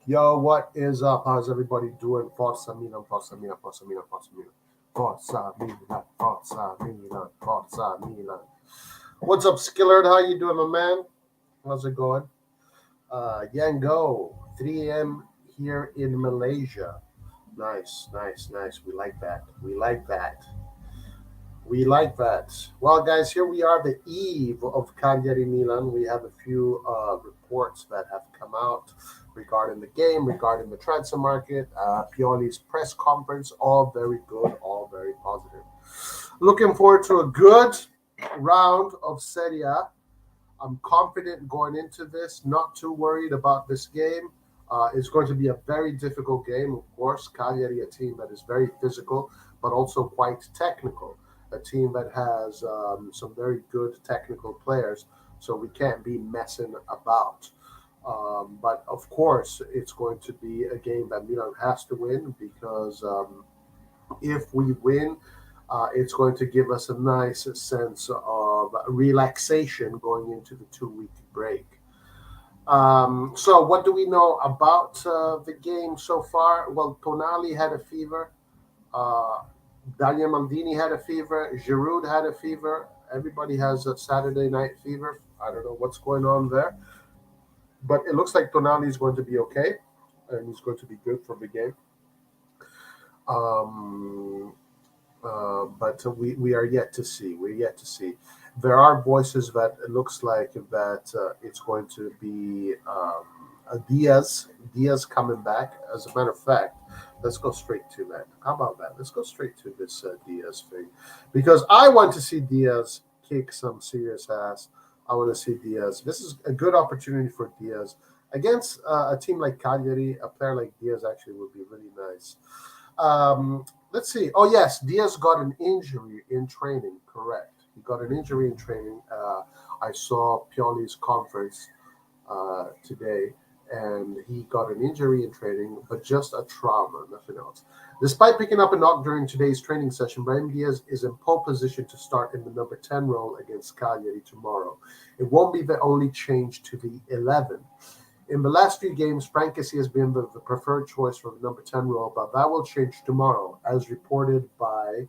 Yo, what is up? How's everybody doing? Forza Milan, Forza Milan, Forza Milan, Forza Milan. Forza Milan, Forza Milan, Forza Milan. What's up, Skillard? How you doing, my man? How's it going? Yango, 3 a.m. here in Malaysia. Nice, nice, nice. We like that. We like that. We like that. Well, guys, here we are, the eve of Cagliari Milan. We have a few reports that have come out regarding the game, regarding the transfer market, Pioli's press conference. All very good, all very positive. Looking forward to a good round of Serie A. I'm confident going into this, not too worried about this game. It's going to be a very difficult game, of course. Cagliari, a team that is very physical, but also quite technical. A team that has some very good technical players, so we can't be messing about. But of course, it's going to be a game that Milan has to win because if we win, it's going to give us a nice sense of relaxation going into the 2 week break. So, what do we know about the game so far? Well, Tonali had a fever. Uh, Daniel Maldini had a fever. Giroud had a fever. Everybody has a Saturday night fever. I don't know what's going on there, but it looks like Tonali is going to be okay, and he's going to be good for the game. Um, but we are yet to see. We're yet to see. There are voices that it looks like that it's going to be a Diaz coming back. As a matter of fact, let's go straight to that. How about that? Let's go straight to this Diaz thing, because I want to see Diaz kick some serious ass. I want to see Diaz. This is a good opportunity for Diaz against a team like Cagliari. A player like Diaz actually would be really nice. Let's see. Oh yes, Diaz got an injury in training. Correct. He got an injury in training. I saw Pioli's conference today, and he got an injury in training, but just a trauma, nothing else. Despite picking up a knock during today's training session, Brahim Diaz is in pole position to start in the number 10 role against Cagliari tomorrow. It won't be the only change to the 11. In the last few games, Frankesi has been the preferred choice for the number 10 role, but that will change tomorrow, as reported by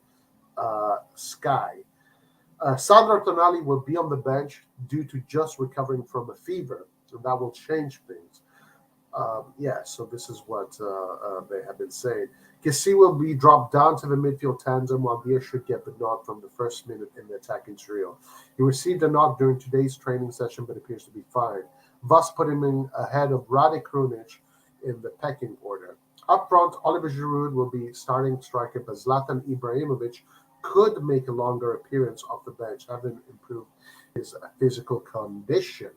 Sky. Sandro Tonali will be on the bench due to just recovering from a fever, and that will change things. Yeah, so this is what they have been saying. Kessie will be dropped down to the midfield tandem, while Diaz should get the knock from the first minute in the attacking trio. He received a knock during today's training session, but appears to be fine, thus putting him in ahead of Rade Krunic in the pecking order. Up front, Oliver Giroud will be starting striker, but Zlatan Ibrahimovic could make a longer appearance off the bench, having improved his physical condition.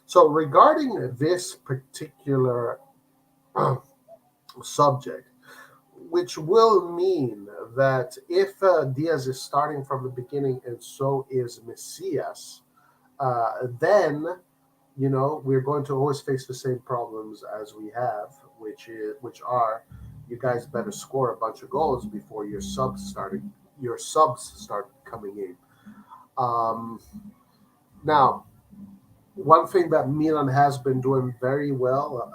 So, regarding this particular subject, which will mean that if Diaz is starting from the beginning and so is Messias, then we're going to always face the same problems as we have, which are you guys better score a bunch of goals before your subs start coming in. Um, Now, one thing that Milan has been doing very well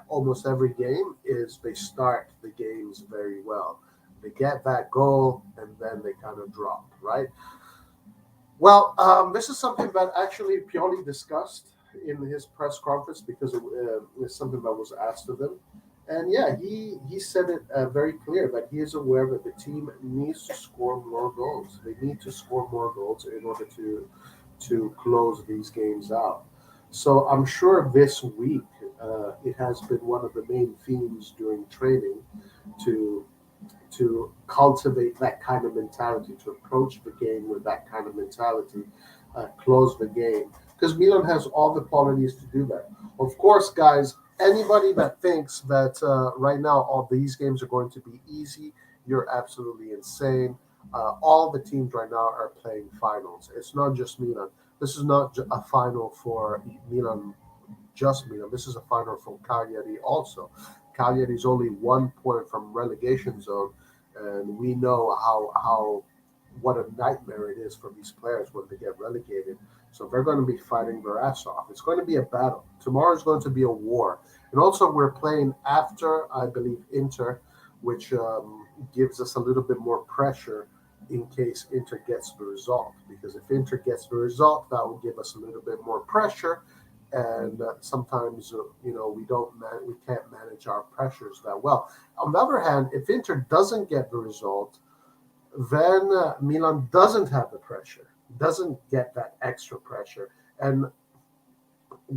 almost every game is they start the games very well. They get that goal and then they kind of drop, right? Well, this is something that actually Pioli discussed in his press conference because it's something that was asked of him. And yeah, he said it very clear that he is aware that the team needs to score more goals. They need to score more goals in order to close these games out. So I'm sure this week it has been one of the main themes during training to cultivate that kind of mentality, to approach the game with that kind of mentality, close the game. Because Milan has all the qualities to do that. Of course, guys, anybody that thinks that right now all these games are going to be easy, you're absolutely insane. All the teams right now are playing finals. It's not just Milan. This is not a final for Milan, just Milan. This is a final for Cagliari also. Cagliari is only 1 point from relegation zone, and we know how what a nightmare it is for these players when they get relegated. So they're going to be fighting their ass off. It's going to be a battle. Tomorrow is going to be a war. And also, we're playing after, I believe, Inter, which gives us a little bit more pressure in case Inter gets the result. Because if Inter gets the result, that will give us a little bit more pressure. And sometimes, we can't manage our pressures that well. On the other hand, if Inter doesn't get the result, then Milan doesn't have the pressure, doesn't get that extra pressure. And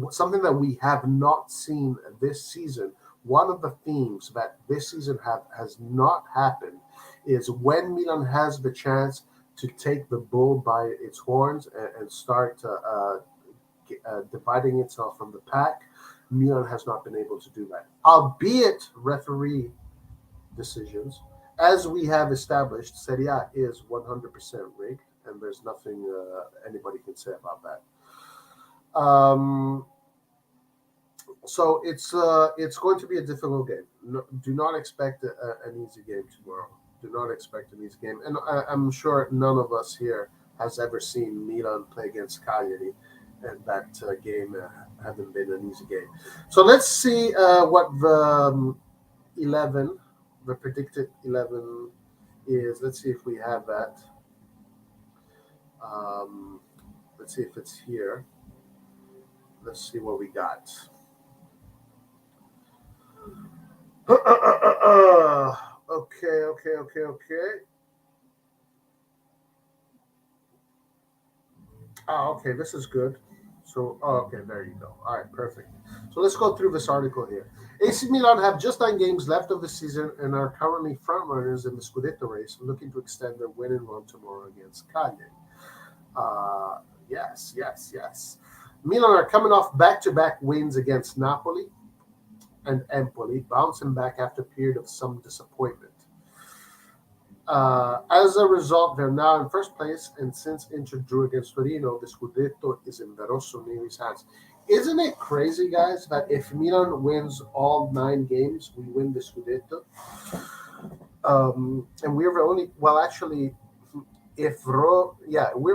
something that we have not seen this season, one of the themes that this season has not happened is when Milan has the chance to take the bull by its horns and start dividing itself from the pack, Milan has not been able to do that. Albeit referee decisions, as we have established, Serie A is 100% rigged, and there's nothing anybody can say about that. So it's going to be a difficult game. No, do not expect an easy game tomorrow. Do not expect an easy game, and I'm sure none of us here has ever seen Milan play against Cagliari, and that game hasn't been an easy game. So let's see what the 11, the predicted 11 is. Let's see if we have that. Um, let's see if it's here. Let's see what we got. Okay. Okay, this is good. So, okay, there you go. All right, perfect. So let's go through this article here. AC Milan have just 9 games left of the season and are currently frontrunners in the scudetto race, looking to extend their winning run tomorrow against Cagliari. Yes. Milan are coming off back-to-back wins against Napoli and Empoli, bouncing back after a period of some disappointment. As a result, they're now in first place, and since Inter drew against Torino, the Scudetto is in the Rossoneri's hands. Isn't it crazy, guys, that if Milan wins all 9 games, we win the Scudetto? And we're the only, well, actually, we're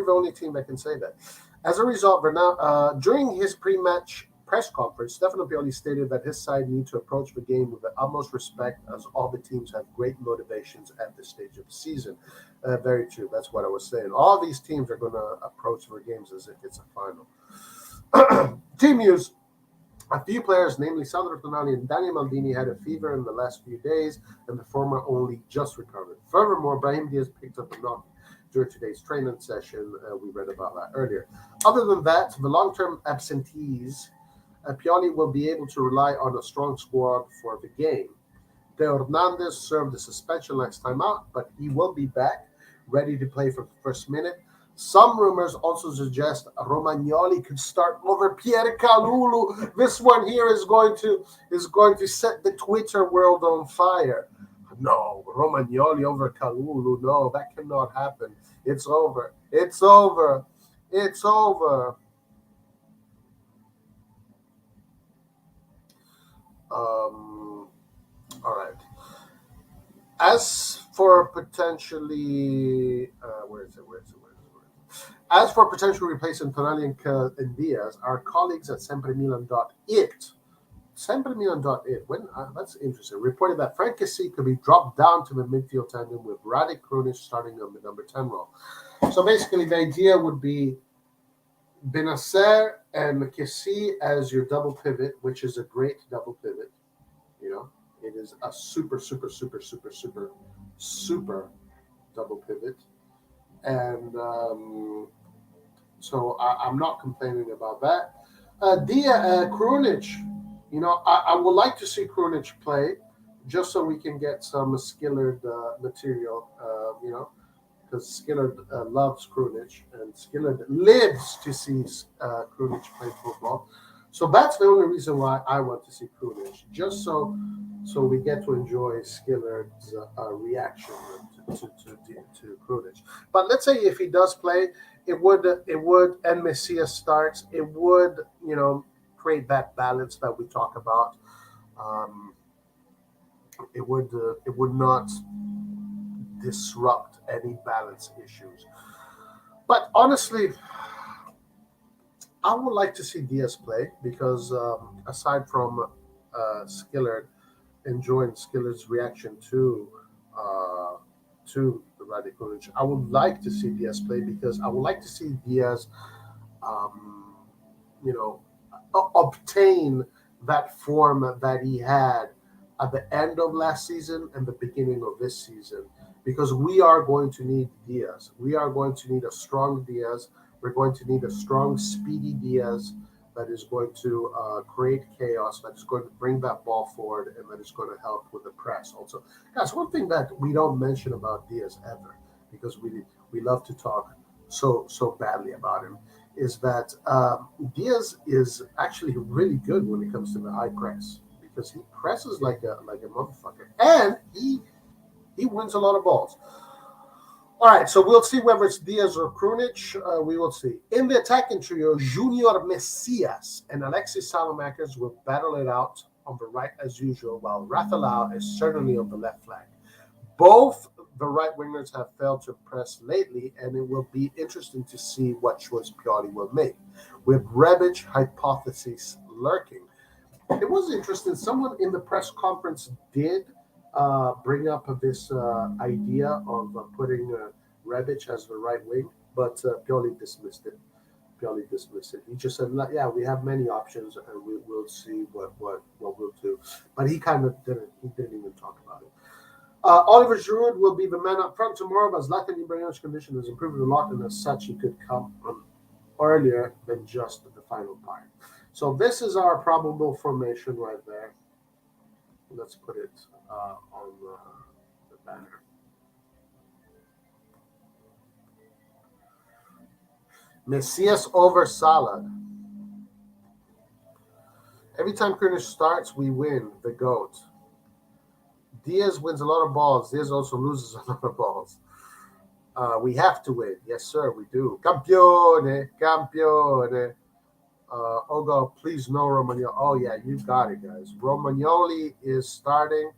the only team that can say that. As a result, we're now, during his pre-match press conference, Stefano Pioli stated that his side need to approach the game with the utmost respect, as all the teams have great motivations at this stage of the season. Very true. That's what I was saying. All these teams are going to approach their games as if it's a final. Team news. A few players, namely Sandro Tonali and Daniel Maldini, had a fever in the last few days, and the former only just recovered. Furthermore, Brahim Diaz picked up a knock during today's training session. We read about that earlier. Other than that, the long-term absentees, Pioli will be able to rely on a strong squad for the game. Teo Hernandez served the suspension last time out, but he will be back, ready to play from the first minute. Some rumors also suggest Romagnoli could start over Pierre Kalulu. This one here is going to set the Twitter world on fire. No, Romagnoli over Kalulu. No, that cannot happen. It's over. It's over. It's over. All right. As for potentially, where is it? As for potential replacing Tonali and Diaz, our colleagues at SempreMilan.it, that's interesting, reported that Frank Kessie could be dropped down to the midfield tandem with Radek Krunic starting on the number 10 role. So basically, the idea would be Benacer and Kessie as your double pivot, which is a great double pivot. It is a super double pivot. And so I'm not complaining about that. Krunic, I would like to see Krunic play just so we can get some Skillard material, because Skillard loves Krunic and Skillard lives to see Krunic play football. So that's the only reason why I want to see Krunic, just so we get to enjoy Skillard's reaction to Krunic. But let's say if he does play, it would and Messias starts, it would create that balance that we talk about. It would not disrupt any balance issues. But honestly, I would like to see Diaz play because aside from Skillard, enjoying Skillard's reaction uh, to Radikovic, I would like to see Diaz play because I would like to see Diaz, um, you know, obtain that form that he had at the end of last season and the beginning of this season. Because we are going to need Diaz. We are going to need a strong Diaz. We're going to need a strong, speedy Diaz that is going to create chaos, that is going to bring that ball forward, and that is going to help with the press. Also, guys, one thing that we don't mention about Diaz ever, because we love to talk so badly about him, is that Diaz is actually really good when it comes to the high press because he presses like a motherfucker, and he wins a lot of balls. All right, so we'll see whether it's Diaz or Krunic. We will see. In the attacking trio, Junior Messias and Alexis Salamakers will battle it out on the right as usual, while Rathalau is certainly on the left flank. Both the right wingers have failed to impress lately, and it will be interesting to see what choice Pioli will make. With Rebic hypotheses lurking, it was interesting. Someone in the press conference did bring up this idea of putting Rebic as the right wing, but Pioli dismissed it. Pioli dismissed it. He just said, "Yeah, we have many options, and we'll see what we'll do." But he kind of didn't. He didn't even talk about it. Oliver Giroud will be the man up front tomorrow, but Zlatan Ibrahimovic's condition has improved a lot, and as such, he could come on earlier than just the final part. So this is our probable formation right there. Let's put it on the banner. Messias over Salah. Every time Kurnish starts, we win. The GOAT. Diaz wins a lot of balls. Diaz also loses a lot of balls. We have to win. Yes, sir, we do. Campione, campione. Ogo, please no Romagnoli. Oh, yeah, you got it, guys. Romagnoli is starting,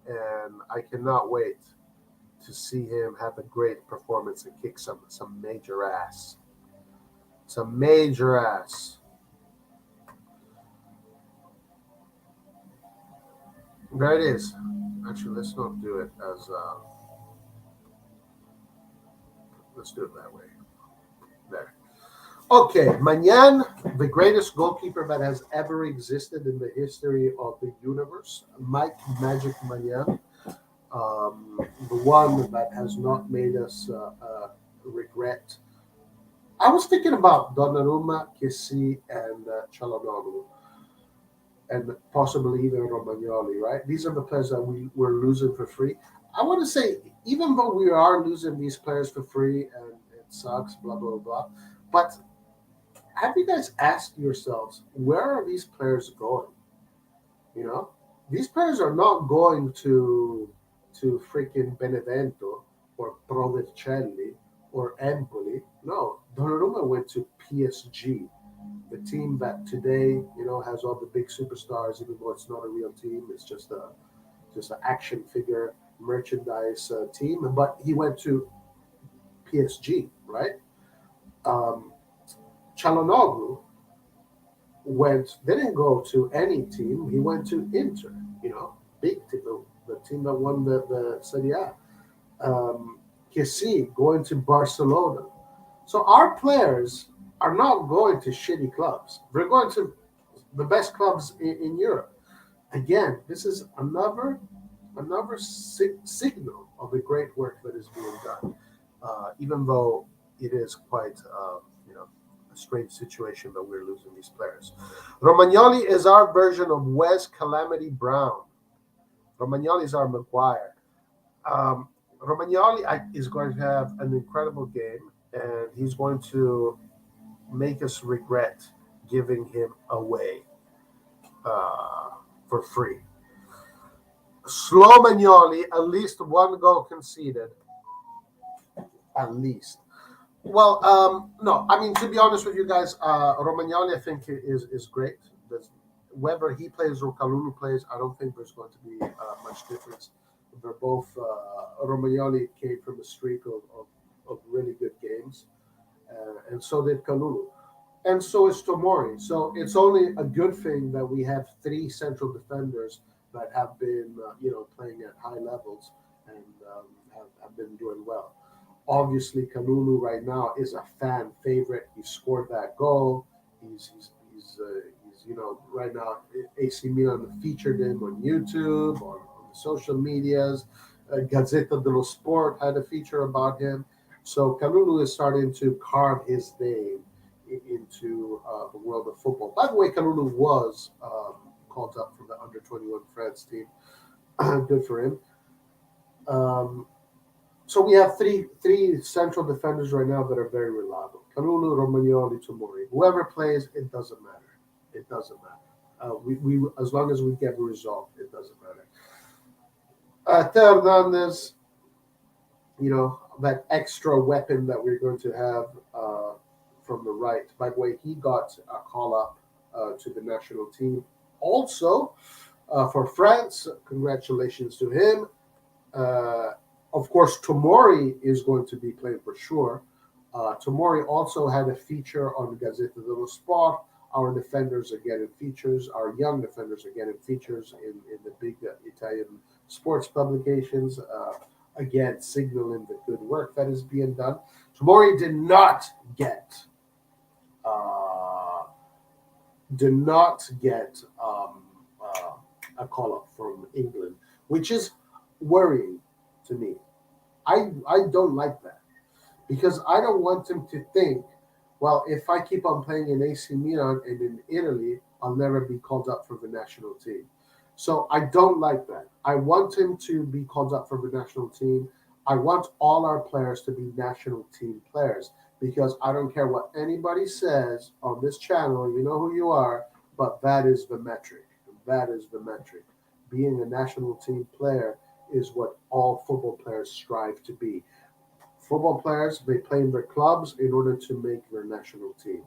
and I cannot wait to see him have a great performance and kick some major ass. Some major ass. There it is. Actually, let's not do it as. Let's do it that way. There. Okay, Magnan, the greatest goalkeeper that has ever existed in the history of the universe. Mike Magic Magnan, the one that has not made us regret. I was thinking about Donnarumma, Kessie, and Çalhanoğlu, and possibly even Romagnoli, right? These are the players that we were losing for free. I want to say, even though we are losing these players for free and it sucks, blah, blah, blah, but have you guys asked yourselves, where are these players going? You know, these players are not going to freaking Benevento or Provercelli or Empoli. No, Donnarumma went to PSG, the team that today, has all the big superstars, even though it's not a real team. It's just an action figure merchandise team. But he went to PSG, right? Um, Çalhanoğlu didn't go to any team. He went to Inter, big team, the team that won the Serie A. Kessie going to Barcelona. So our players are not going to shitty clubs. They're going to the best clubs in Europe. Again, this is another signal of the great work that is being done. Even though it is quite, a strange situation that we're losing these players. Romagnoli is our version of Wes Calamity Brown. Romagnoli is our Maguire. Romagnoli is going to have an incredible game, and he's going to make us regret giving him away for free. Slow Magnoli, at least one goal conceded. At least. Well, no, I mean, to be honest with you guys, Romagnoli, I think, is great. Whether he plays or Kalulu plays, I don't think there's going to be much difference. They're both, Romagnoli came from a streak of really good games, and so did Kalulu. and so is Tomori. So it's only a good thing that we have three central defenders that have been, playing at high levels and have been doing well. Obviously, Kalulu right now is a fan favorite. He scored that goal. He's right now AC Milan featured him on YouTube, on the social medias. Gazzetta dello Sport had a feature about him. So Kalulu is starting to carve his name into the world of football. By the way, Kalulu was called up from the under 21 France team. Good for him. Um, so we have three central defenders right now that are very reliable. Kalulu, Romagnoli, Tomori. Whoever plays, it doesn't matter. It doesn't matter. We as long as we get a result, it doesn't matter. Theo Hernandez, that extra weapon that we're going to have from the right. By the way, he got a call up to the national team. Also, for France, congratulations to him. Uh, of course, Tomori is going to be playing for sure. Tomori also had a feature on Gazzetta dello Sport. Our defenders are getting features. Our young defenders are getting features in the big Italian sports publications. Again, signaling the good work that is being done. Tomori uh, did not get a call up from England, which is worrying to me. I don't like that because I don't want him to think, well, if I keep on playing in AC Milan and in Italy, I'll never be called up for the national team. So I don't like that. I want him to be called up for the national team. I want all our players to be national team players because I don't care what anybody says on this channel. You know who you are, but that is the metric. That is the metric. Being a national team player is what all football players strive to be. Football players, they play in their clubs in order to make their national team.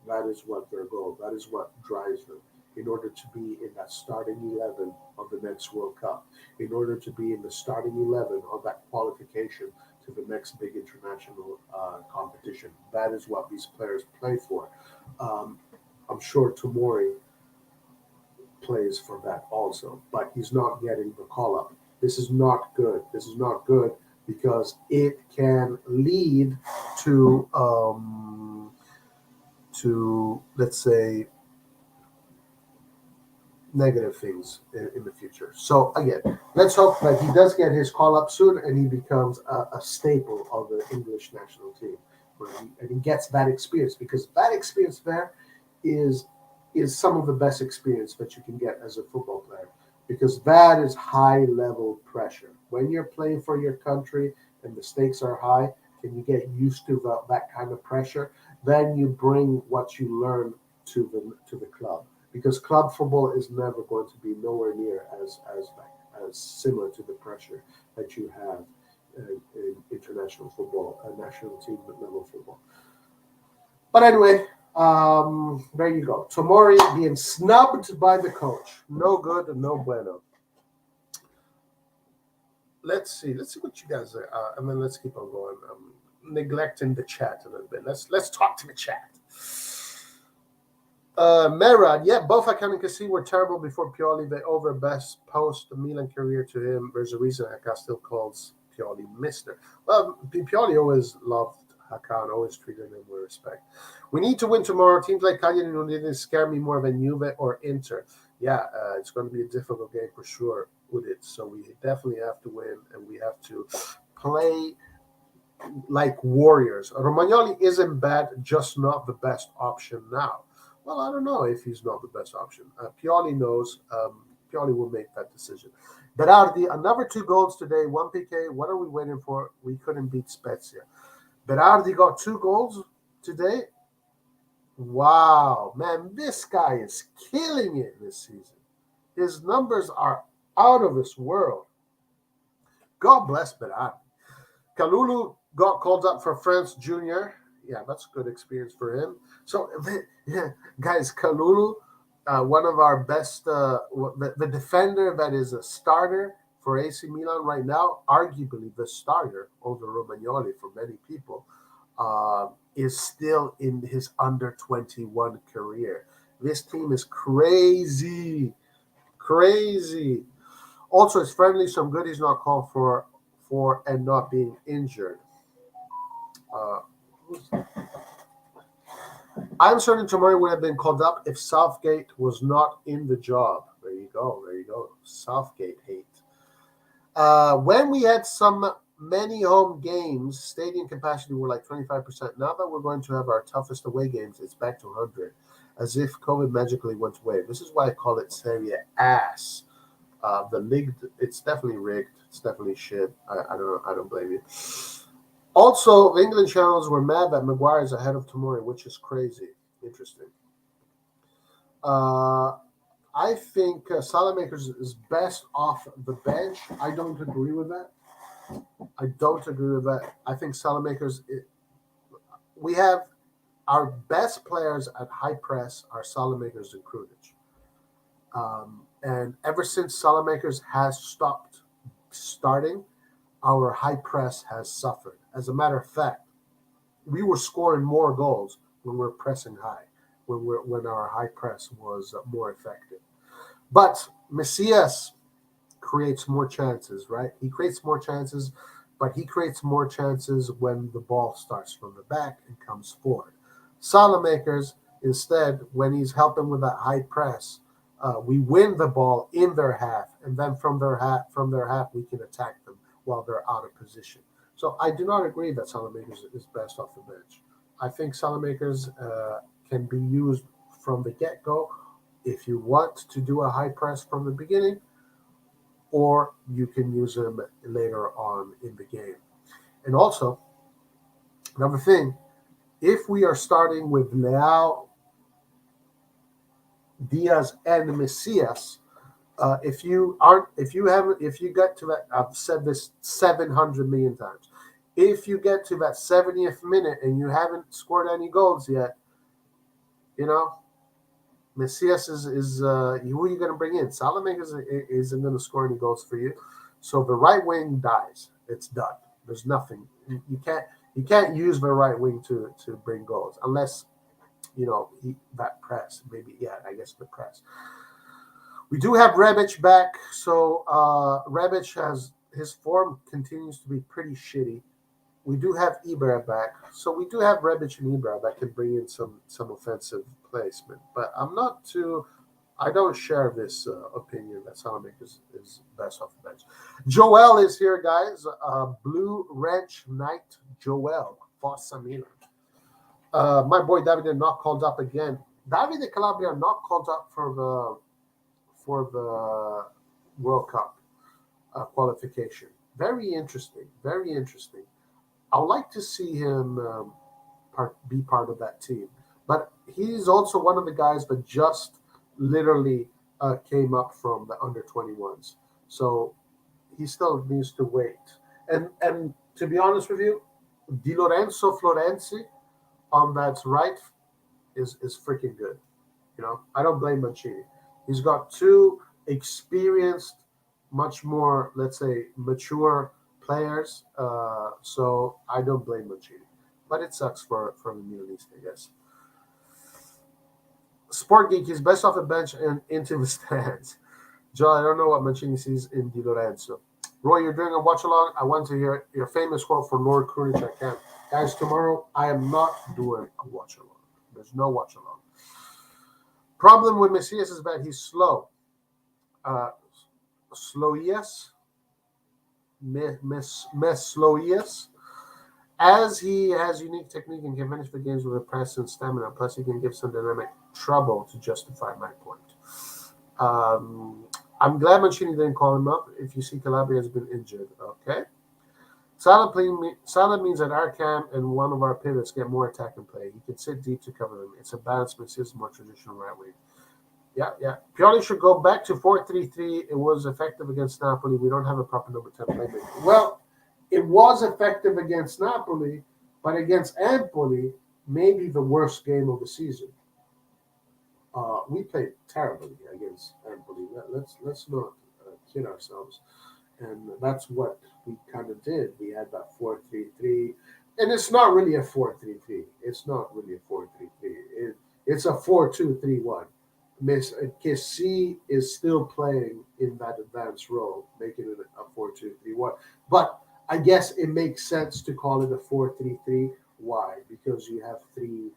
That is what their goal. That is what drives them. In order to be in that starting 11 of the next World Cup, in order to be in the starting 11 of that qualification to the next big international competition. That is what these players play for. Um, I'm sure Tomori plays for that also, but he's not getting the call up. This is not good. This is not good because it can lead to let's say negative things in the future. So again, let's hope that he does get his call up soon and he becomes a staple of the English national team, and he gets that experience because that experience there is is some of the best experience that you can get as a football player because that is high level pressure. When you're playing for your country and the stakes are high, and you get used to that kind of pressure, then you bring what you learn to the club because club football is never going to be nowhere near as similar to the pressure that you have in international football, national team level football. But anyway, there you go. Tomori being snubbed by the coach. No good and no bueno. Let's see. Let's see what you guys are. And then let's keep on going. Neglecting the chat a little bit. Let's talk to the chat. Merad, yeah, both Hakan and Cassie were terrible before Pioli. They over best post the Milan career to him. There's a reason Hakan still calls Pioli Mister. Well, Pioli always loved Hakan, always treated him with respect. We need to win tomorrow. Teams like Cagliari didn't scare me more than Juve or Inter. Yeah, it's going to be a difficult game for sure with it. So we definitely have to win, and we have to play like warriors. Romagnoli isn't bad, just not the best option now. Well, I don't know if he's not the best option. Pioli knows. Pioli will make that decision. Berardi, another two goals today, one PK. What are we waiting for? We couldn't beat Spezia. Berardi got two goals today. Wow, man, this guy is killing it this season. His numbers are out of this world. God bless Berardi. Kalulu got called up for France Junior. Yeah, that's a good experience for him. So, yeah, guys, Kalulu, one of our best, the defender that is a starter for AC Milan right now, arguably the starter over Romagnoli for many people. is still in his under 21 career. This team is crazy, crazy. Also, it's friendly, so I'm good he's not called for and not being injured. Uh, I'm certain Tomori would have been called up if Southgate was not in the job. There you go. There you go. Southgate hate. When we had many home games, stadium capacity were like 25%. Now that we're going to have our toughest away games, it's back to 100, as if COVID magically went away. This is why I call it Serie ass. The league, it's definitely rigged. It's definitely shit. I don't blame you. Also, the England channels were mad that Maguire is ahead of Tomori, which is crazy. Interesting. Uh, I think Salamakers is best off the bench. I don't agree with that. I don't agree with that. I think Salamakers. We have our best players at high press are Salamakers and Krunic. And ever since Salamakers has stopped starting, our high press has suffered. As a matter of fact, we were scoring more goals when we were pressing high, when our high press was more effective. But Messias creates more chances, right? He creates more chances, but he creates more chances when the ball starts from the back and comes forward. Salamakers, instead, when he's helping with that high press, we win the ball in their half, and then from their half, we can attack them while they're out of position. So I do not agree that Salamakers is best off the bench. I think Salamakers can be used from the get go if you want to do a high press from the beginning, or you can use them later on in the game. And also, another thing, if we are starting with Leao, Diaz, and Messias, if you get to that, I've said this 700 million times. If you get to that 70th minute and you haven't scored any goals yet, you know, Messias is who are you going to bring in? Salamanca isn't going to score any goals for you, so the right wing dies. It's done. There's nothing. You can't use the right wing to bring goals unless that press. Maybe I guess the press. We do have Rebic back, so Rebic has his form continues to be pretty shitty. We do have Ibra back, so we do have Rebic and Ibra that can bring in some offensive placement. But I'm not too. I don't share this opinion that Salamanca is best off the bench. Joel is here, guys. Blue Wrench Knight Joel Fossa Milan. My boy Davide not called up again. Davide Calabria not called up for the World Cup qualification. Very interesting. Very interesting. I would like to see him be part of that team. But he's also one of the guys that just literally came up from the under 21s. So he still needs to wait. And to be honest with you, Di Lorenzo Florenzi on that right is freaking good. I don't blame Mancini. He's got two experienced, much more, let's say, mature players. So I don't blame Mancini. But it sucks for the Milan East, I guess. Sport Geek is best off the bench and into the stands. Joe, I don't know what Mancini sees in Di Lorenzo. Roy, you're doing a watch along. I want to hear your famous quote for Lord Krunic. I can. Guys, tomorrow I am not doing a watch along. There's no watch along. Problem with Messias is that he's slow. Slow, yes. Slow, yes. As he has unique technique and can finish the games with a press and stamina, plus he can give some dynamic trouble to justify my point. I'm glad Mancini didn't call him up. If you see Calabria has been injured, okay. Salah means that our cam and one of our pivots get more attack and play. He can sit deep to cover them. It's a balanced Messias, more traditional right wing. Yeah. Pioli should go back to 4-3-3. It was effective against Napoli. We don't have a proper number 10 playmaker. Well, it was effective against Napoli, but against Empoli, maybe the worst game of the season. We played terribly against Empoli. Let's not kid ourselves. And that's what we kind of did. We had that 4-3-3. And it's not really a 4-3-3. It's not really a 4-3-3. It's a 4-2-3-1. Miss Kessie is still playing in that advanced role, making it a 4-2-3-1. But I guess it makes sense to call it a 4-3-3. Why? Because you have three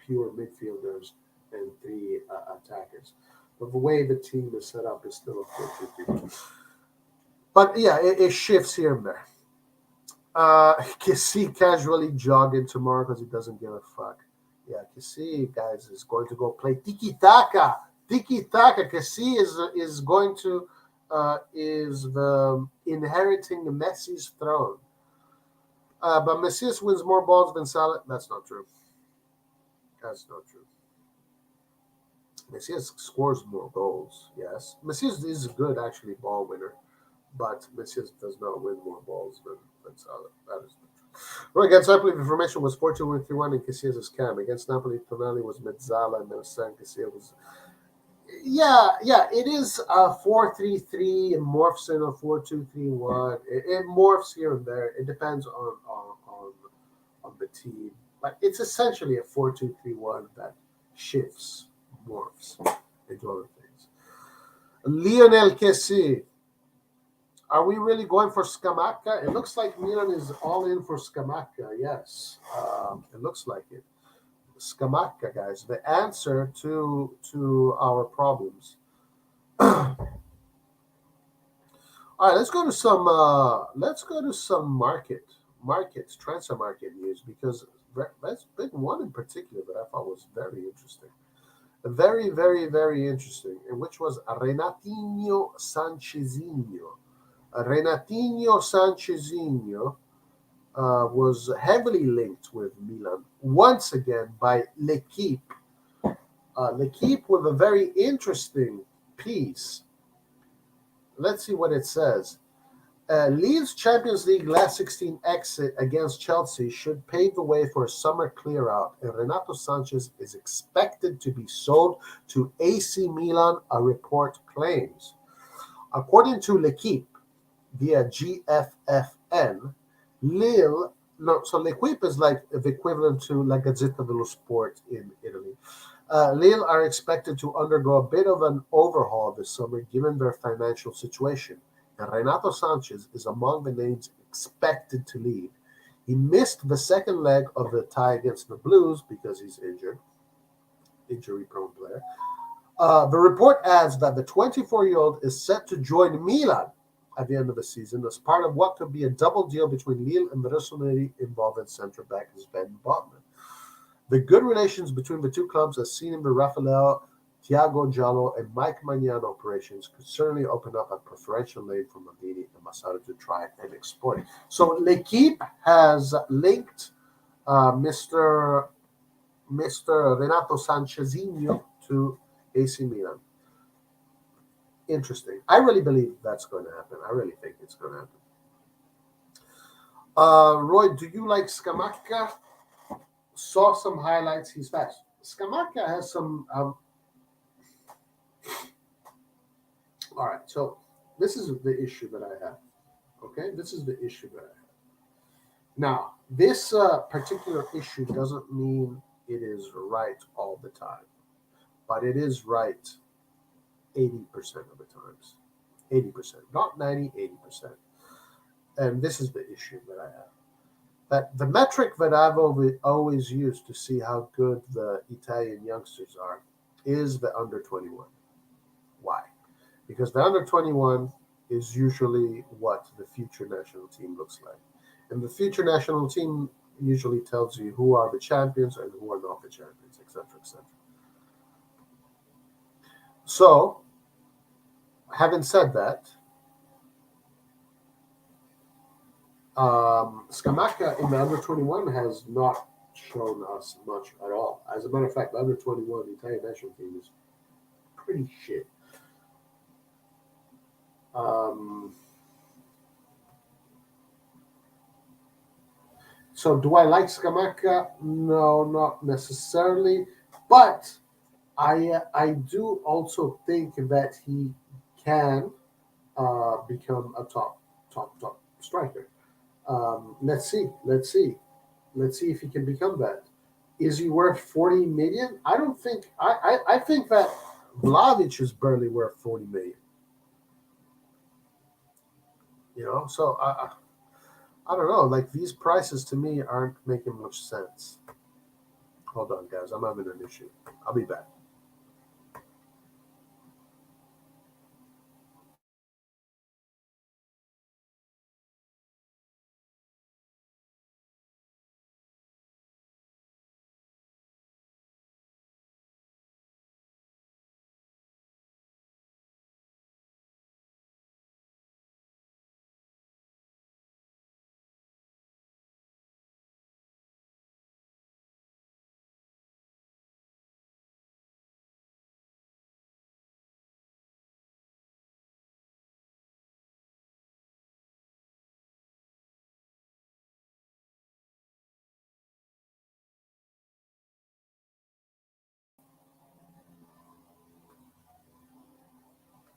pure midfielders and three attackers. But the way the team is set up is still a 4-2-3-1. But yeah, it shifts here and there. Kessie casually jogging tomorrow because he doesn't give a fuck. Yeah, Kessie, guys, is going to go play tiki taka. Tiki taka. Kessie is going to is the inheriting Messi's throne. But Messias wins more balls than Salah. That's not true. That's not true. Messias scores more goals. Yes, Messias is a good actually ball winner, but Messias does not win more balls than Salah. That is not true. Right, against Napoli, the formation was 4-2-1-3-1 and Casillas' cam. Against Napoli, Tonali was Mezzala and Menasan. Casillas was. Yeah, it is a 4-3-3. It morphs in a 4-2-3-1. It morphs here and there. It depends on the team. But it's essentially a 4-2-3-1 that shifts, morphs into other things. Lionel Kessie. Are we really going for Scamacca? It looks like Milan is all in for Scamacca. Yes, it looks like it. Scamacca, guys, the answer to our problems. All right, let's go to some transfer market news because that's been one in particular that I thought was very interesting, very very very interesting, and which was Renatinho Sanchezinho. Renatinho Sanchezinho was heavily linked with Milan once again by L'Equipe. L'Equipe with a very interesting piece. Let's see what it says. Lille's Champions League last 16 exit against Chelsea should pave the way for a summer clear-out, and Renato Sanchez is expected to be sold to AC Milan, a report claims. According to L'Equipe, via GFFN, Lille, no, so L'Equipe is like the equivalent to La Gazzetta dello Sport in Italy. Lille are expected to undergo a bit of an overhaul this summer given their financial situation, and Renato Sanchez is among the names expected to leave. He missed the second leg of the tie against the Blues because he's injured, injury-prone player. The report adds that the 24-year-old is set to join Milan at the end of the season as part of what could be a double deal between Lille and the Rossoneri involving centre-back Sven Botman. The good relations between the two clubs, as seen in the Rafael, Thiago Giallo, and Mike Magnan operations, could certainly open up a preferential lane for Maldini and Massaro to try and exploit. So L'Equipe has linked Mr. Renato Sanchezinho to AC Milan. Interesting. I really believe that's going to happen. I really think it's going to happen. Roy, do you like Scamacca? Saw some highlights. He's fast. Scamacca has some. All right. So this is the issue that I have. Okay, this is the issue that I have. Now, this particular issue doesn't mean it is right all the time, but it is right 80% of the times. 80%, not 90, 80%. And this is the issue that I have. That the metric that I've always used to see how good the Italian youngsters are is the under 21. Why? Because the under 21 is usually what the future national team looks like. And the future national team usually tells you who are the champions and who are not the champions, etc., etc. So, having said that, Scamacca in the under 21 has not shown us much at all. As a matter of fact, the under 21 Italian national team is pretty shit. So do I like Scamacca? No, not necessarily. But I do also think that he can become a top striker. Let's see. Let's see if he can become that. Is he worth 40 million? I don't think. I think that Vlahovic is barely worth 40 million. So I don't know. Like these prices to me aren't making much sense. Hold on, guys. I'm having an issue. I'll be back.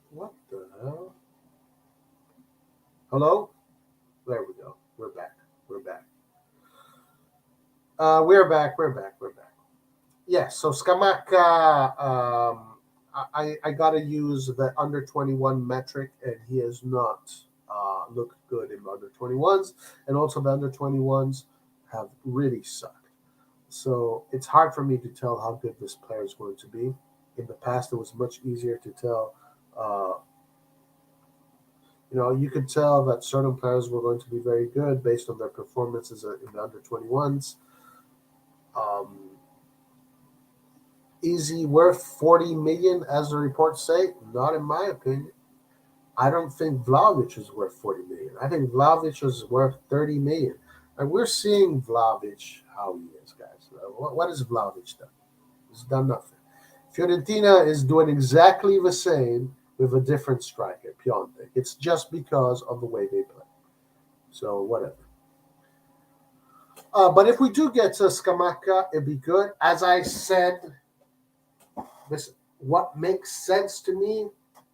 What the hell? Hello? There we go. We're back. We're back. We're back. We're back. We're back. Yes. So Skamaka, I gotta use the under 21 metric, and he has not looked good in the under 21s, and also the under 21s have really sucked. So it's hard for me to tell how good this player is going to be. In the past, it was much easier to tell. Uh, you could tell that certain players were going to be very good based on their performances in the under 21s. Um, is he worth 40 million, as the reports say? Not in my opinion. I don't think Vlahovic is worth 40 million. I think Vlahovic is worth 30 million. And we're seeing Vlahovic how he is, guys. What has Vlahovic done? He's done nothing. Fiorentina is doing exactly the same with a different striker, Piontek. It's just because of the way they play. So whatever. But if we do get to Skamaka, it'd be good. As I said, this what makes sense to me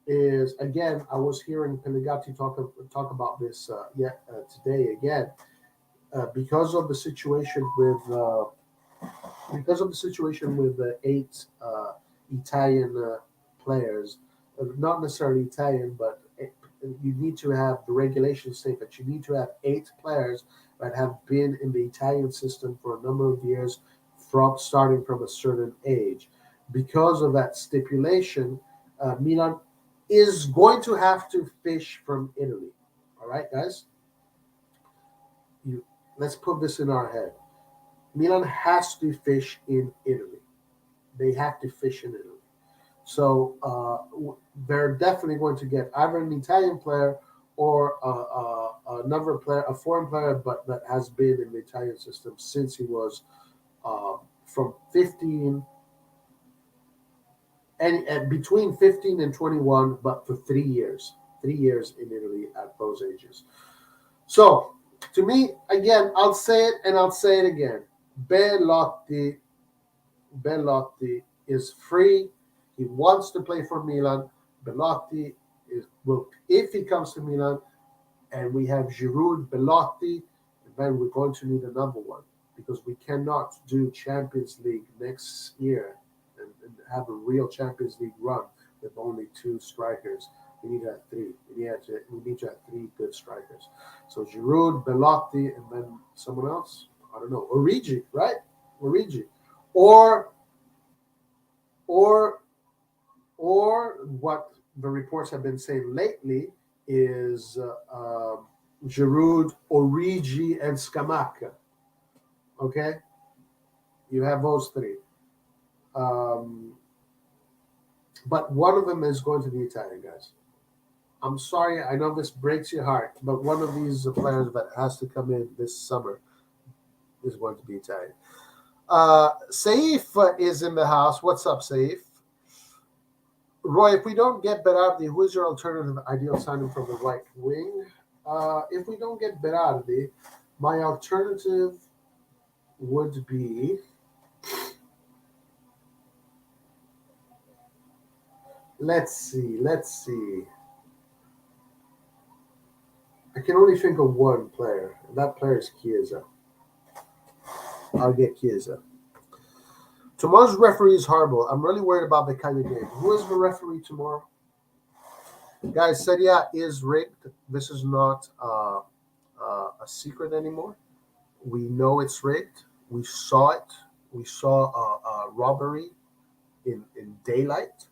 is again I was hearing Pellegatti talk about this today again because of the situation with the eight Italian players, not necessarily Italian, but you need to have the regulations state that you need to have eight players that have been in the Italian system for a number of years, from starting from a certain age. Because of that stipulation, Milan is going to have to fish from Italy. All right, guys, you let's put this in our head. Milan has to fish in Italy. They have to fish in Italy. So they're definitely going to get either an Italian player or another player, a foreign player, but that has been in the Italian system since he was from 15 and between 15 and 21, but for 3 years, 3 years in Italy at those ages. So to me, again, I'll say it and I'll say it again. Belotti Belotti is free. He wants to play for Milan. Belotti will, if he comes to Milan, and we have Giroud, Belotti, then we're going to need another one because we cannot do Champions League next year and have a real Champions League run with only two strikers. We need to have three. We need to have three good strikers. So Giroud, Belotti, and then someone else. I don't know. Origi, right? Origi, or or or what the reports have been saying lately is Giroud, Origi, and Scamacca. Okay, you have those three, um, but one of them is going to be Italian, guys. I'm sorry, I know this breaks your heart, but one of these players that has to come in this summer is going to be Italian. Saif is in the house. What's up, Saif? Roy, if we don't get Berardi, who is your alternative ideal signing from the right wing? If we don't get Berardi, my alternative would be, let's see. I can only think of one player, and that player is Chiesa. I'll get Chiesa. Tomorrow's referee is horrible. I'm really worried about the Cagliari game. Who is the referee tomorrow? Guys, Serie A is rigged. This is not a secret anymore. We know it's rigged. We saw it. We saw a robbery in daylight.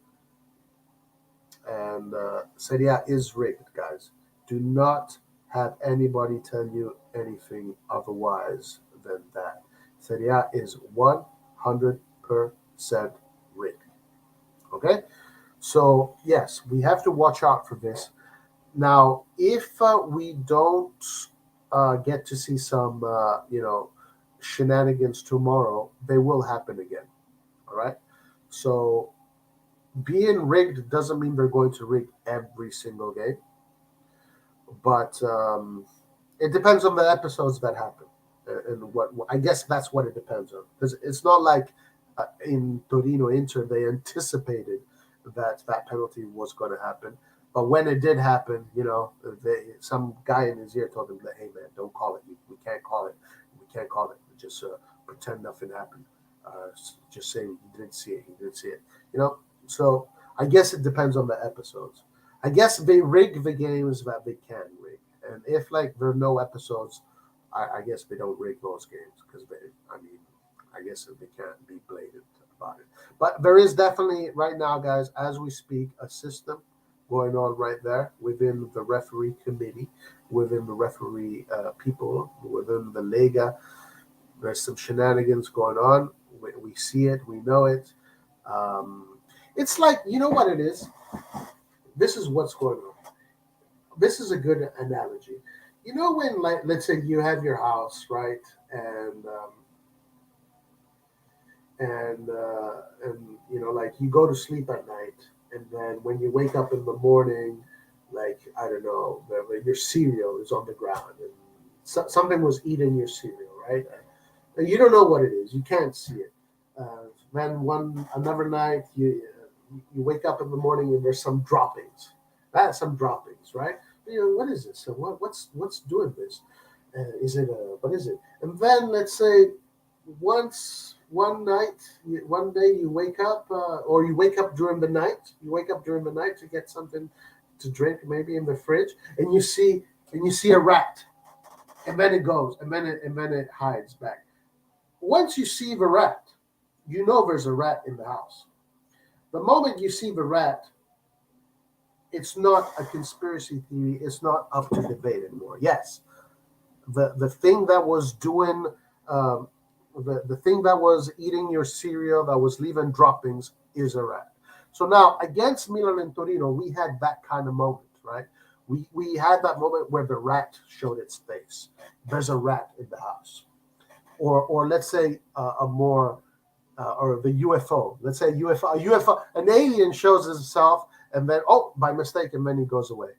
And Serie A is rigged, guys. Do not have anybody tell you anything otherwise than that. Serie A is 100% rigged. Okay? So, yes, we have to watch out for this. Now, if we don't get to see some, shenanigans tomorrow, they will happen again. All right? So, being rigged doesn't mean they're going to rig every single game, but it depends on the episodes that happen, and what I guess that's what it depends on. Because it's not like in Torino Inter they anticipated that penalty was going to happen, but when it did happen, some guy in his ear told him that, hey man, don't call it. We can't call it. We can't call it. Just pretend nothing happened. Just say you didn't see it. You didn't see it. So I guess it depends on the episodes. I guess they rig the games that they can rig, and if like there are no episodes, I guess they don't rig those games because I guess they can't be blatant about it. But there is definitely right now, guys, as we speak, a system going on right there within the referee committee, within the referee people, within the Lega. There's some shenanigans going on. We see it. We know it. It's like, you know what it is? This is what's going on. This is a good analogy. When, like, let's say you have your house, right? And like you go to sleep at night, and then when you wake up in the morning, like, I don't know, your cereal is on the ground, and something was eating your cereal, right? And you don't know what it is. You can't see it. Then another night, you wake up in the morning and there's some droppings. Some droppings, right? What is this? So what's doing this? Is it what is it? And then let's say one day you wake up, or you wake up during the night. You wake up during the night to get something to drink, maybe in the fridge, and you see a rat, and then it goes, and then it hides back. Once you see the rat, you know there's a rat in the house. The moment you see the rat, it's not a conspiracy theory. It's not up to debate anymore. Yes, the thing that was doing, the thing that was eating your cereal, that was leaving droppings, is a rat. So now against Milan and Torino, we had that kind of moment, right? We had that moment where the rat showed its face. There's a rat in the house, or let's say a more or the UFO. Let's say UFO, an alien shows itself, and then by mistake, and then he goes away.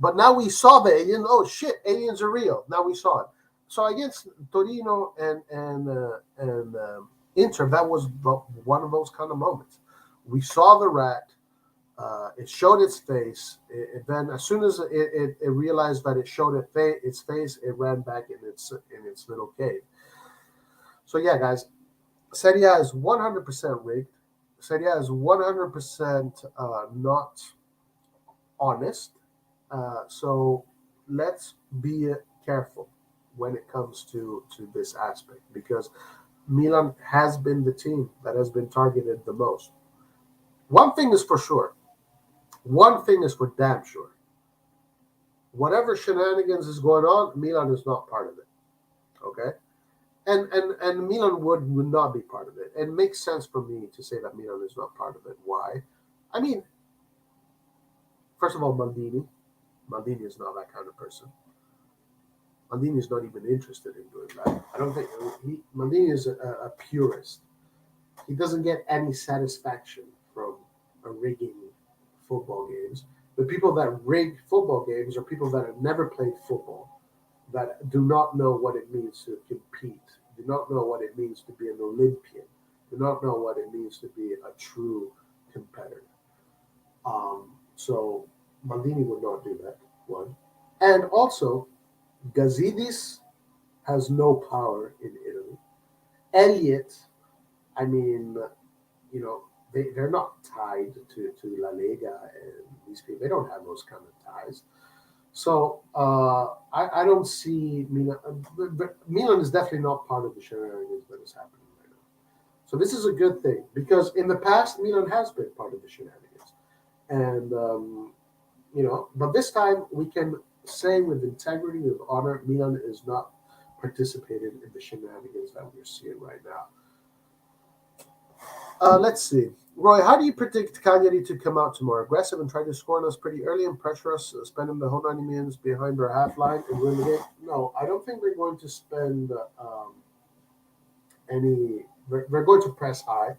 But now we saw the alien. Oh shit, aliens are real. Now we saw it. So against Torino and Inter, that was one of those kind of moments. We saw the rat. It showed its face. Then, as soon as it realized that it showed its face, it ran back in its little cave. So yeah, guys, Serie A is 100% rigged. Serie A is 100% not honest. So let's be careful when it comes to this aspect, because Milan has been the team that has been targeted the most. One thing is for sure. One thing is for damn sure. Whatever shenanigans is going on, Milan is not part of it. Okay? And Milan would not be part of it. It makes sense for me to say that Milan is not part of it. Why? I mean, first of all, Maldini is not that kind of person. Maldini is not even interested in doing that. I don't think Maldini is a purist. He doesn't get any satisfaction from rigging football games. The people that rig football games are people that have never played football, that do not know what it means to compete, do not know what it means to be an Olympian, do not know what it means to be a true competitor. So Maldini would not do that, one. And also, Gazidis has no power in Italy. Elliot, I mean, they're not tied to La Liga and these people. They don't have those kind of ties. So I don't see Milan. But Milan is definitely not part of the shenanigans that is happening right now. So this is a good thing because in the past Milan has been part of the shenanigans, and but this time we can say with integrity, with honor, Milan is not participating in the shenanigans that we're seeing right now. Let's see. Roy, how do you predict Cagliari to come out tomorrow? Aggressive and try to score on us pretty early and pressure us, spending the whole 90 minutes behind our half line and win the game? No, I don't think they're going to spend any. They're going to press high.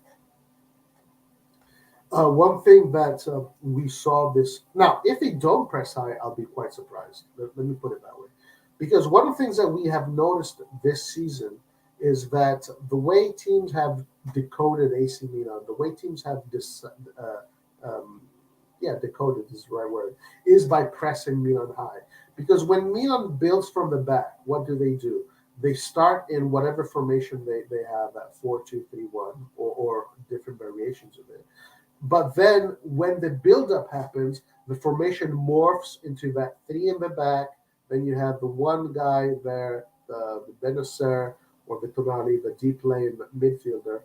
One thing that we saw this now, if they don't press high, I'll be quite surprised. Let me put it that way, because one of the things that we have noticed this season is that the way teams have decoded AC Milan, the way teams have decoded is the right word, is by pressing Milan high. Because when Milan builds from the back, what do? They start in whatever formation they have at 4-2-3-1 or different variations of it. But then when the buildup happens, the formation morphs into that three in the back. Then you have the one guy there, the Benacer or the Tonali, the deep lane midfielder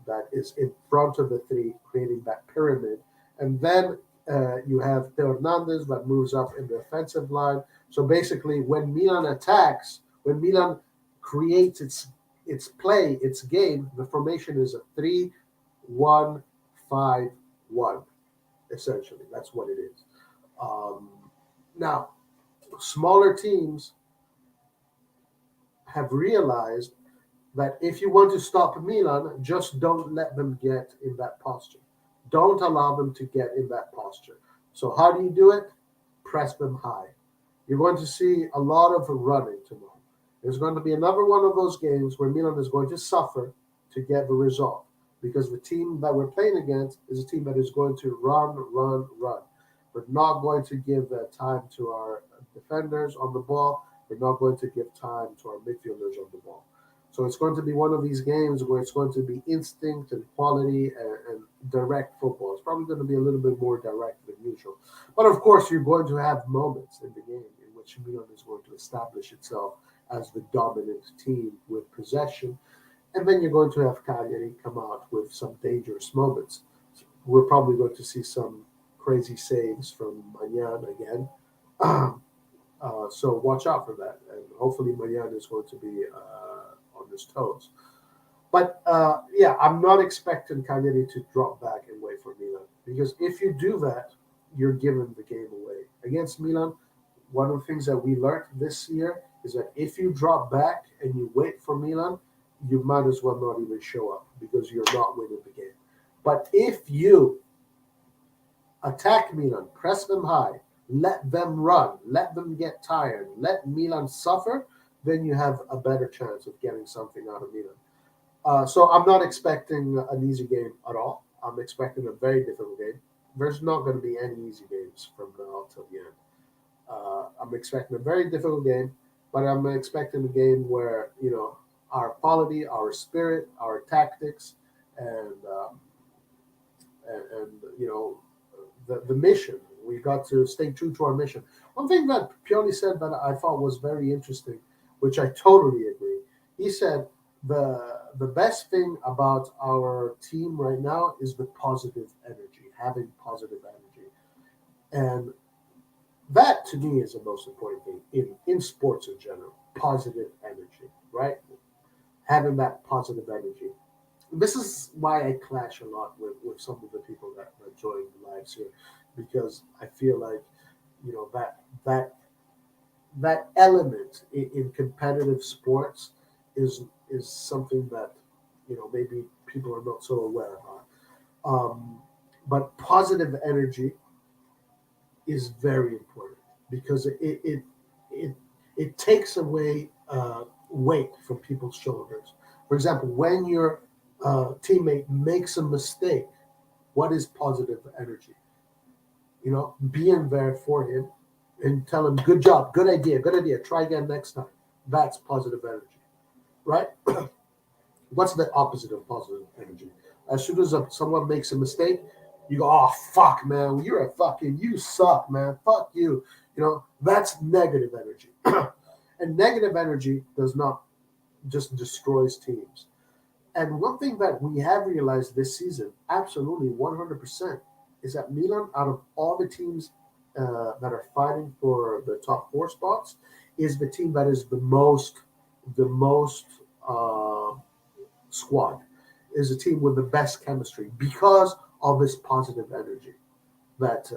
that is in front of the three, creating that pyramid. And then you have Theo Hernandez that moves up in the offensive line. So basically, when Milan attacks, when Milan creates its play, its game, the formation is a 3-1-5-1. Essentially, that's what it is. Um, Now, smaller teams have realized that if you want to stop Milan, just don't let them get in that posture. Don't allow them to get in that posture. So how do you do it? Press them high. You're going to see a lot of running tomorrow. There's going to be another one of those games where Milan is going to suffer to get the result because the team that we're playing against is a team that is going to run, run, run. We're not going to give time to our defenders on the ball. We're not going to give time to our midfielders on the ball. So it's going to be one of these games where it's going to be instinct and quality and direct football. It's probably going to be a little bit more direct than usual. But of course, you're going to have moments in the game in which Milan is going to establish itself as the dominant team with possession. And then you're going to have Cagliari come out with some dangerous moments. We're probably going to see some crazy saves from Magnan again. So watch out for that. And hopefully Magnan is going to be on his toes. But I'm not expecting Cagliari to drop back and wait for Milan. Because if you do that, you're giving the game away. Against Milan, one of the things that we learned this year is that if you drop back and you wait for Milan, you might as well not even show up because you're not winning the game. But if you attack Milan, press them high, let them run, let them get tired, let Milan suffer, then you have a better chance of getting something out of Milan. So I'm not expecting an easy game at all. I'm expecting a very difficult game. There's not going to be any easy games from now till the end. I'm expecting a very difficult game, but I'm expecting a game where our quality, our spirit, our tactics, and the mission. We got to stay true to our mission. One thing that Pioli said that I thought was very interesting, which I totally agree. He said the best thing about our team right now is the positive energy, having positive energy, and that to me is the most important thing in sports in general. Positive energy, right? Having that positive energy. This is why I clash a lot with some of the people that join the lives here, because I feel like that element in competitive sports is something that maybe people are not so aware about. But positive energy is very important because it takes away weight from people's shoulders. For example, when your teammate makes a mistake, what is positive energy? Being there for him and tell him, good job, good idea, try again next time. That's positive energy, right? What's the opposite of positive energy? As soon as someone makes a mistake, you go, "Oh fuck, man, you're a fucking you suck, man. Fuck you." That's negative energy, and negative energy does not just destroys teams. And one thing that we have realized this season, absolutely 100%, is that Milan, out of all the teams that are fighting for the top four spots, is the team that is the most uh, squad, is a team with the best chemistry because of this positive energy. That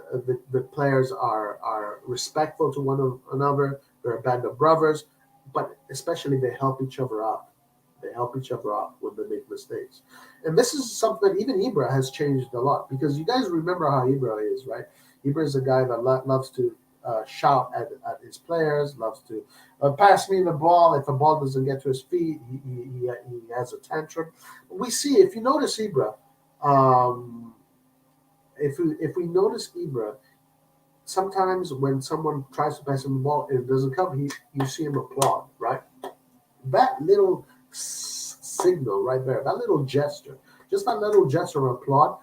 the players are respectful to one another. They're a band of brothers, but especially they help each other out. They help each other out when they make mistakes. And this is something that even Ibra has changed a lot, because you guys remember how Ibra is, right? Ibra is a guy that loves to shout at his players, loves to pass me the ball. If the ball doesn't get to his feet, he has a tantrum. We see, if you notice Ibra, um, if we notice Ibra, sometimes when someone tries to pass him the ball and it doesn't come, you see him applaud, right? That little signal right there, that little gesture, just that little gesture of applaud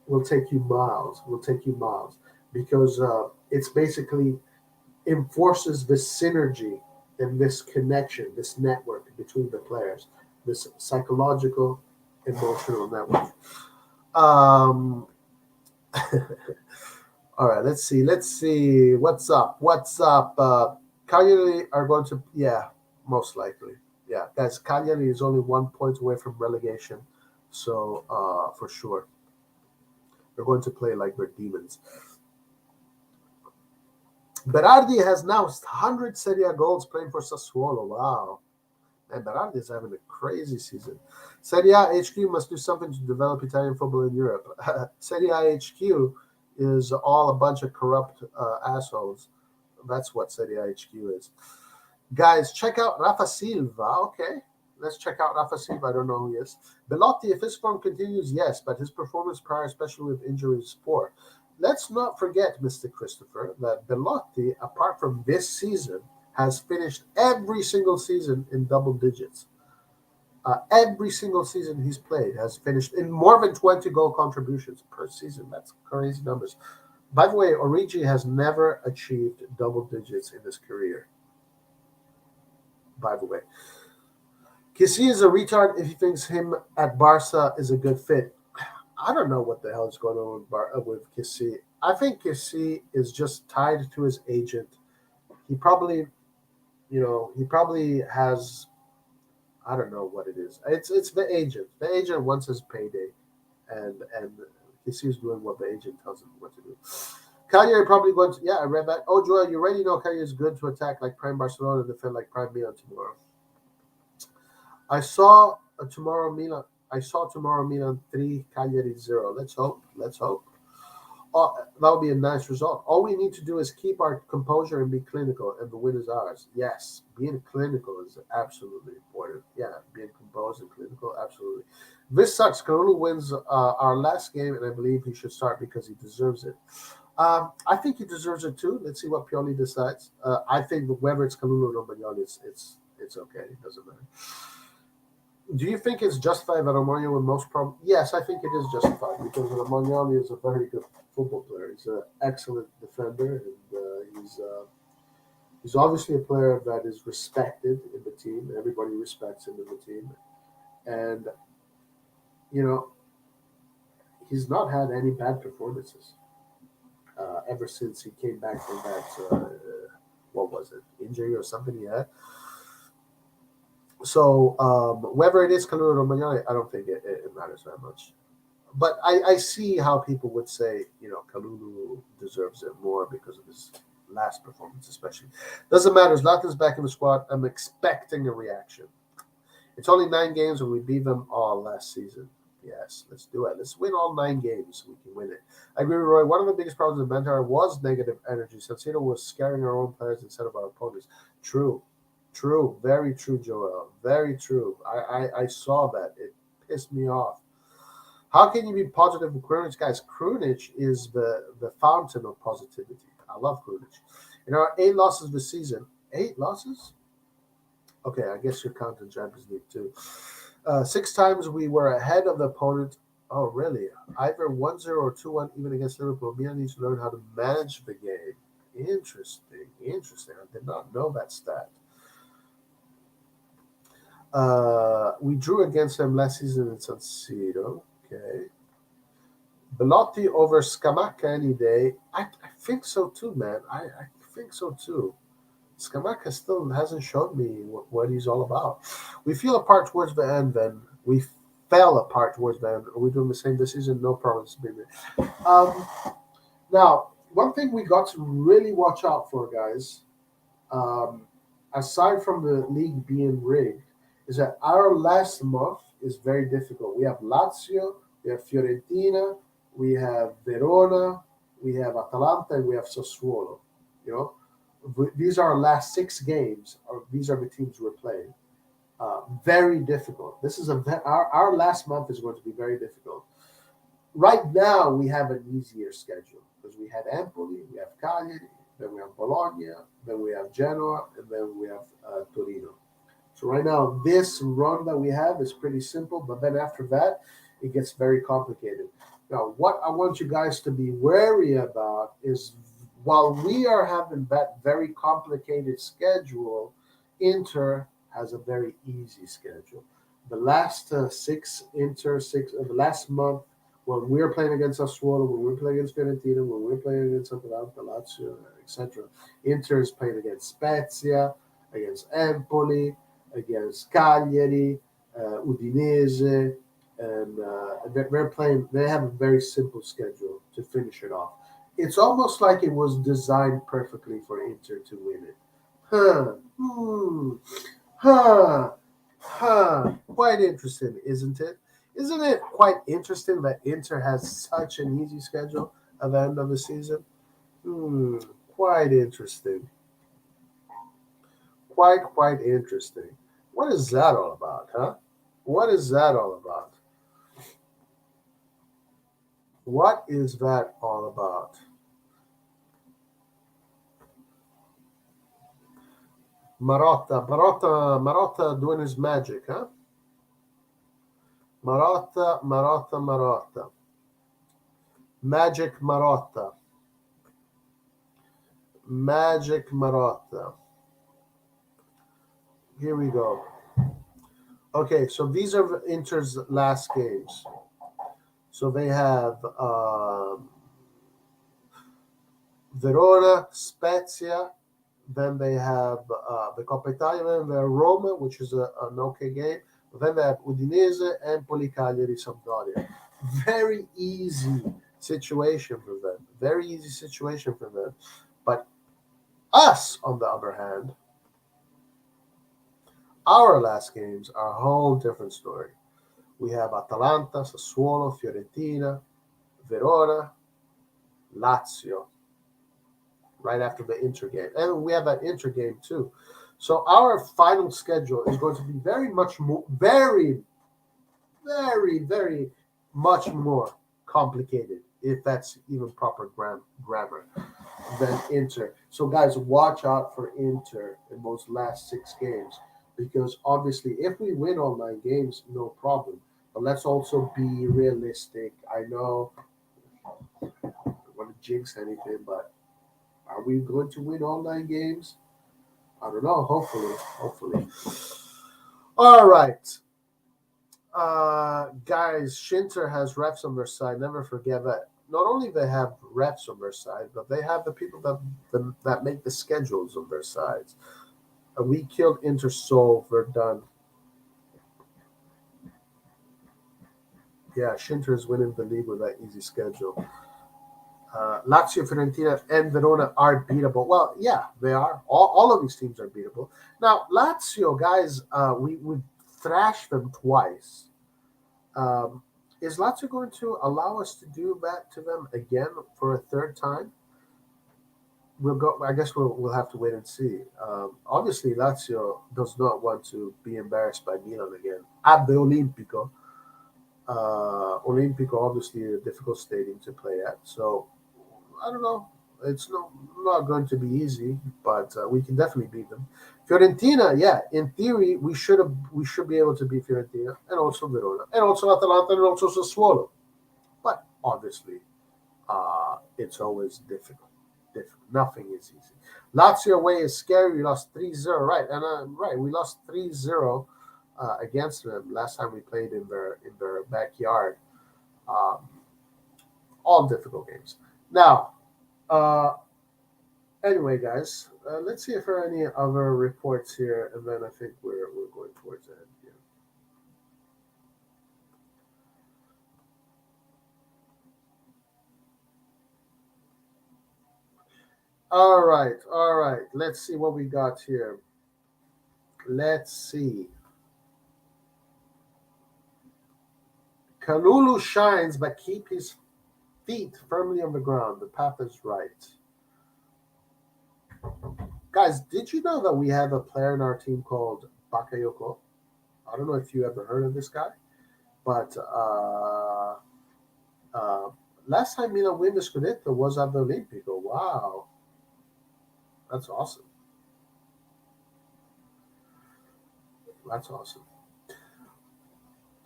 will take you miles. Will take you miles because it's basically enforces this synergy and this connection, this network between the players, this psychological, emotional network. Um, all right, let's see. Let's see. What's up? What's up? Cagliari are going to, yeah, most likely. Yeah, guys, Cagliari is only 1 point away from relegation. So, for sure, they're going to play like they're demons. Berardi has now 100 Serie A goals playing for Sassuolo. Wow. And Berardi is having a crazy season. Serie A HQ must do something to develop Italian football in Europe. Serie A HQ is all a bunch of corrupt assholes. That's what Serie A HQ is. Guys, check out Rafa Silva. Okay. Let's check out Rafa Silva. I don't know who he is. Belotti, if his form continues, yes, but his performance prior, especially with injuries, is poor. Let's not forget, Mr. Christopher, that Belotti, apart from this season, has finished every single season in double digits. Every single season he's played has finished in more than 20 goal contributions per season. That's crazy numbers. By the way, Origi has never achieved double digits in his career. By the way, Kessie is a retard if he thinks him at Barca is a good fit. I don't know what the hell is going on with Kessie. I think Kessie is just tied to his agent. He probably, he probably has. I don't know what it is. It's the agent. The agent wants his payday, and Kessie's doing what the agent tells him what to do. Cagliari probably going to. Yeah, I read that. Oh, Joel, you already know Cagliari is good to attack like Prime Barcelona and defend like Prime Milan tomorrow. I saw tomorrow Milan. I saw tomorrow Milan 3, Cagliari 0. Let's hope. Let's hope. Oh, that would be a nice result. All we need to do is keep our composure and be clinical, and the win is ours. Yes, being clinical is absolutely important. Yeah, being composed and clinical, absolutely. This sucks. Kalulu wins our last game, and I believe he should start because he deserves it. I think he deserves it too. Let's see what Pioli decides. I think whether it's Kalulu or Romagnoli, it's okay. It doesn't matter. Do you think it's justified that Romagnoli with most problem? Yes, I think it is justified because Romagnoli is a very good football player. He's an excellent defender, and he's obviously a player that is respected in the team. Everybody respects him in the team, and you know he's not had any bad performances ever since he came back from that. What was it? Injury or something he had. So whether it is Kalulu or Romagnoli, I don't think it matters that much. But I see how people would say, Kalulu deserves it more because of his last performance, especially. Doesn't matter. Zlatan's back in the squad. I'm expecting a reaction. It's only 9 games, and we beat them all last season. Yes, let's do it. Let's win all 9 games so we can win it. I agree with Roy. One of the biggest problems in Bentar was negative energy. San Siro was scaring our own players instead of our opponents. True. True. Very true, Joel. Very true. I saw that. It pissed me off. How can you be positive with Krunic? Guys, Krunic is the fountain of positivity. I love Krunic. In our 8 losses this season, 8 losses? Okay, I guess you're counting Champions League too. Six times we were ahead of the opponent. Oh, really? Either 1-0 or 2-1, even against Liverpool. Milan needs to learn how to manage the game. Interesting. Interesting. I did not know that stat. We drew against them last season in San Siro. Okay. Belotti over Scamacca any day. I think so too, man. I think so too. Scamacca still hasn't shown me what he's all about. We feel apart towards the end, then. We fell apart towards the end. Are we doing the same this season? No problems, baby. Um, Now, one thing we got to really watch out for, guys, um, aside from the league being rigged, is that our last month is very difficult. We have Lazio, we have Fiorentina, we have Verona, we have Atalanta, and we have Sassuolo. You know, these are our last six games. Or these are the teams we're playing. Very difficult. This is our last month is going to be very difficult. Right now we have an easier schedule because we had Empoli, we have Cagliari, then we have Bologna, then we have Genoa, and then we have Torino. So right now this run that we have is pretty simple, but then after that it gets very complicated. Now what I want you guys to be wary about is while we are having that very complicated schedule, Inter has a very easy schedule. The last the last month when we're playing against Sassuolo, when we're playing against Fiorentina, when we're playing against Atalanta, Lazio, etc. Inter is playing against Spezia, against Empoli, against Cagliari, Udinese, and they're playing. They have a very simple schedule to finish it off. It's almost like it was designed perfectly for Inter to win it. Huh. Huh. Huh. Quite interesting, isn't it? Isn't it quite interesting that Inter has such an easy schedule at the end of the season? Hmm. Quite interesting. Quite interesting. What is that all about, huh? What is that all about? What is that all about? Marotta doing his magic, huh? Marotta. Magic Marotta. Magic Marotta. Here we go. Okay, so these are Inter's last games. So they have Verona, Spezia, then they have the Coppa Italia, then they have Roma, which is an okay game. Then they have Udinese, Empoli, Cagliari, Sampdoria. Very easy situation for them. Very easy situation for them. But us, on the other hand, our last games are a whole different story. We have Atalanta, Sassuolo, Fiorentina, Verona, Lazio, right after the Inter game. And we have that Inter game too. So our final schedule is going to be very much more, very much more complicated, if that's even proper grammar, than Inter. So, guys, watch out for Inter in those last six games because obviously, if we win all nine games, no problem. But let's also be realistic. I know I don't want to jinx anything, but are we going to win all nine games? I don't know. Hopefully. All right. Guys, Shinter has refs on their side. Never forget that. Not only they have refs on their side, but they have the people that make the schedules on their sides. We killed Intersol. We're done. Yeah, Shinter is winning the league with that easy schedule. Lazio, Fiorentina, and Verona are beatable. Well, yeah, they are. All of these teams are beatable. Now, Lazio, guys, we thrashed them twice. Um, is Lazio going to allow us to do that to them again for a third time? We'll go. I guess we'll have to wait and see. Obviously, Lazio does not want to be embarrassed by Milan again at the Olimpico. Olimpico, obviously, a difficult stadium to play at. So I don't know. It's not going to be easy, but we can definitely beat them. Fiorentina, yeah, in theory, we should be able to beat Fiorentina and also Verona and also Atalanta and also Sassuolo. But obviously, it's always difficult. Difficult. Nothing is easy. Lazio away is scary. We lost 3-0, right? And right, we lost 3-0 against them last time we played in their backyard. Um, all difficult games. Now, uh, anyway, guys, let's see if there are any other reports here, and then I think we're going towards the end here. All right, all right. Let's see what we got here. Let's see. Kalulu shines, but keep his feet firmly on the ground. The path is right. Guys, did you know that we have a player in our team called Bakayoko? I don't know if you ever heard of this guy, but uh, last time Milan win the scudetto was at the Olimpico. Wow, that's awesome. That's awesome.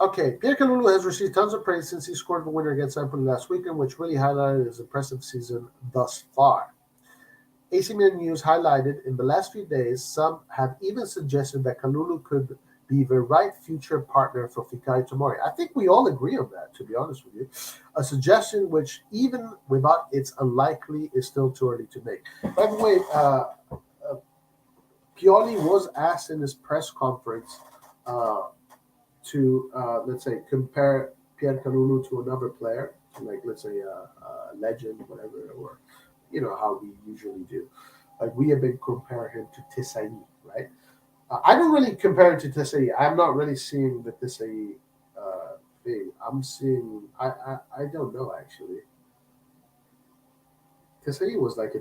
Okay, Pierre Kalulu has received tons of praise since he scored the winner against Empoli last weekend, which really highlighted his impressive season thus far. AC Milan News highlighted in the last few days, some have even suggested that Kalulu could be the right future partner for Fikayo Tomori. I think we all agree on that, to be honest with you. A suggestion which, even without its unlikely, is still too early to make. By the way, Pioli was asked in his press conference uh, to, let's say, compare Pierre Kalulu to another player, like, let's say, a legend, whatever, or how we usually do. Like we have been comparing him to Tisai, right? I don't really compare him to Tisai. I'm not really seeing the Tisai thing. I'm seeing. I don't know actually. Tisai was like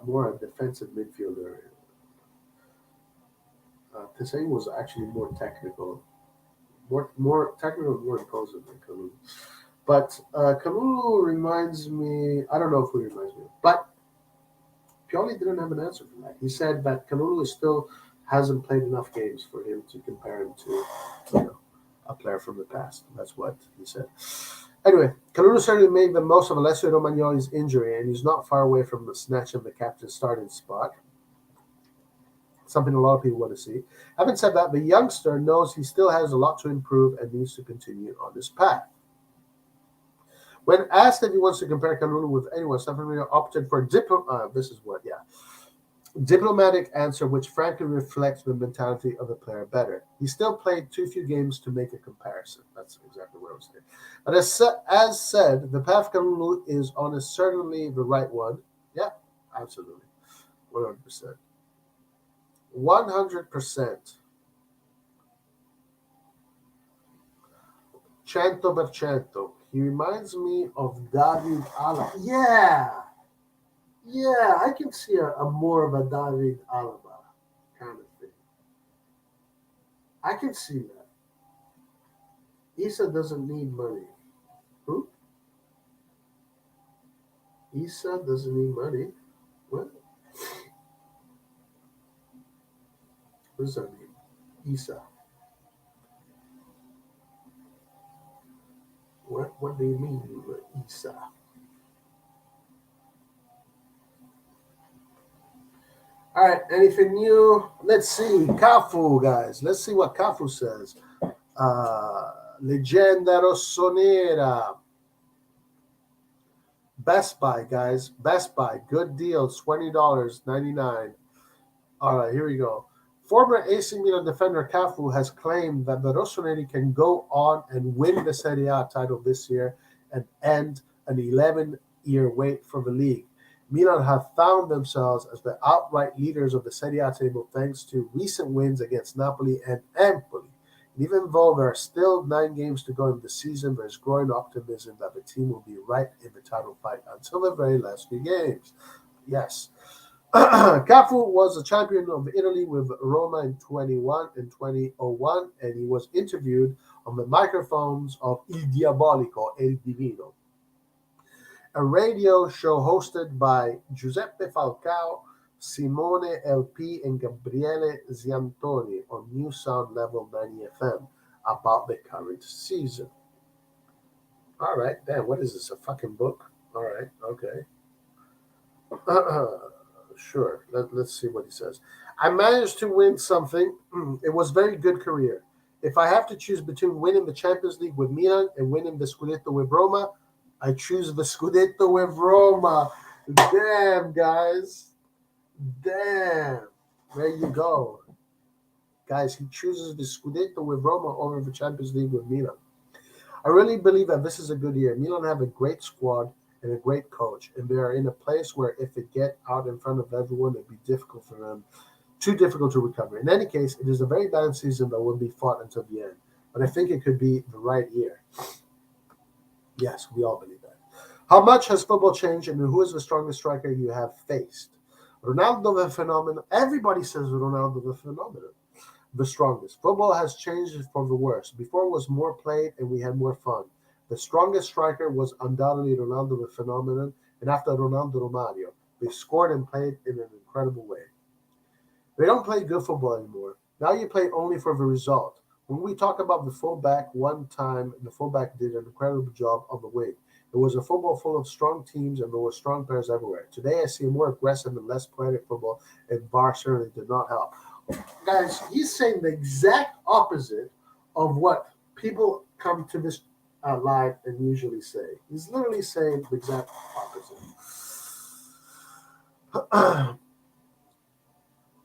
more a defensive midfielder. Tisai was actually more technical, more technical, more imposing than Kalulu. But Kalulu reminds me. I don't know if he reminds me, but Pioli didn't have an answer for that. He said that Kalulu still hasn't played enough games for him to compare him to, a player from the past. That's what he said. Anyway, Kalulu certainly made the most of Alessio Romagnoli's injury, and he's not far away from the snatch of the captain's starting spot. Something a lot of people want to see. Having said that, the youngster knows he still has a lot to improve and needs to continue on this path. When asked if he wants to compare Kalulu with anyone, Stefano opted for this is what, yeah, diplomatic answer, which frankly reflects the mentality of the player better. He still played too few games to make a comparison. That's exactly what I was saying. But as said, the path Kalulu is on is certainly the right one. Yeah, absolutely, 100%, 100%, 100%. He reminds me of David Alaba. Yeah, yeah, I can see a more of a David Alaba kind of thing. I can see that. Issa doesn't need money. Who? Issa doesn't need money. What? What does that mean? Issa. What do you mean, Issa? All right, anything new? Let's see. Kafú, guys. Let's see what Kafú says. Leggenda Rossonera. Best Buy, guys. Best Buy. Good deal. $20.99. All right, here we go. Former AC Milan defender Cafu has claimed that the Rossoneri can go on and win the Serie A title this year and end an 11-year wait for the league. Milan have found themselves as the outright leaders of the Serie A table thanks to recent wins against Napoli and Empoli. And even though there are still 9 games to go in the season, there's growing optimism that the team will be right in the title fight until the very last few games. Yes. Cafu was a champion of Italy with Roma in 21 and 2001, and he was interviewed on the microphones of Il Diabolico, El Divino. a radio show hosted by Giuseppe Falcao, Simone LP, and Gabriele Ziantoni on New Sound Level 90 FM about the current season. All right, damn, what is this? A fucking book? All right, okay. Sure, let's see what he says. I managed to win something. It was very good career. If I have to choose between winning the Champions League with Milan and winning the Scudetto with Roma, I choose the Scudetto with Roma. Damn, guys. Damn. There you go. Guys, he chooses the Scudetto with Roma over the Champions League with Milan. I really believe that this is a good year. Milan have a great squad and a great coach, and they are in a place where if they get out in front of everyone, it'd be difficult for them, too difficult to recover. In any case, it is a very balanced season that will be fought until the end. But I think it could be the right year. Yes, we all believe that. How much has football changed, and who is the strongest striker you have faced? Ronaldo the phenomenon. Everybody says Ronaldo the phenomenon. The strongest. Football has changed for the worse. Before it was more played and we had more fun. The strongest striker was undoubtedly Ronaldo the phenomenon, and after Ronaldo Romario. They scored and played in an incredible way. They don't play good football anymore. Now you play only for the result. When we talk about the fullback, one time the fullback did an incredible job on the wing. It was a football full of strong teams and there were strong players everywhere. Today I see a more aggressive and less poetic football, and VAR certainly did not help. Guys, he's saying the exact opposite of what people come to this live and usually say. He's literally saying the exact opposite.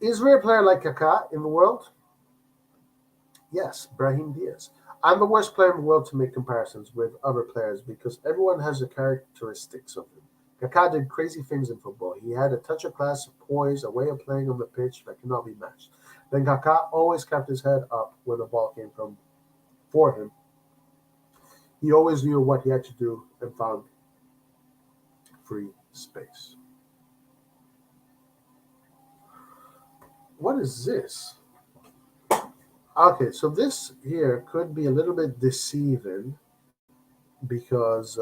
Is there a player like Kaká in the world? Yes, Brahim Diaz. I'm the worst player in the world to make comparisons with other players because everyone has the characteristics of him. Kaká did crazy things in football. He had a touch of class, poise, a way of playing on the pitch that cannot be matched. Then Kaká always kept his head up when the ball came from for him. He always knew what he had to do and found free space. What is this? Okay, so this here could be a little bit deceiving because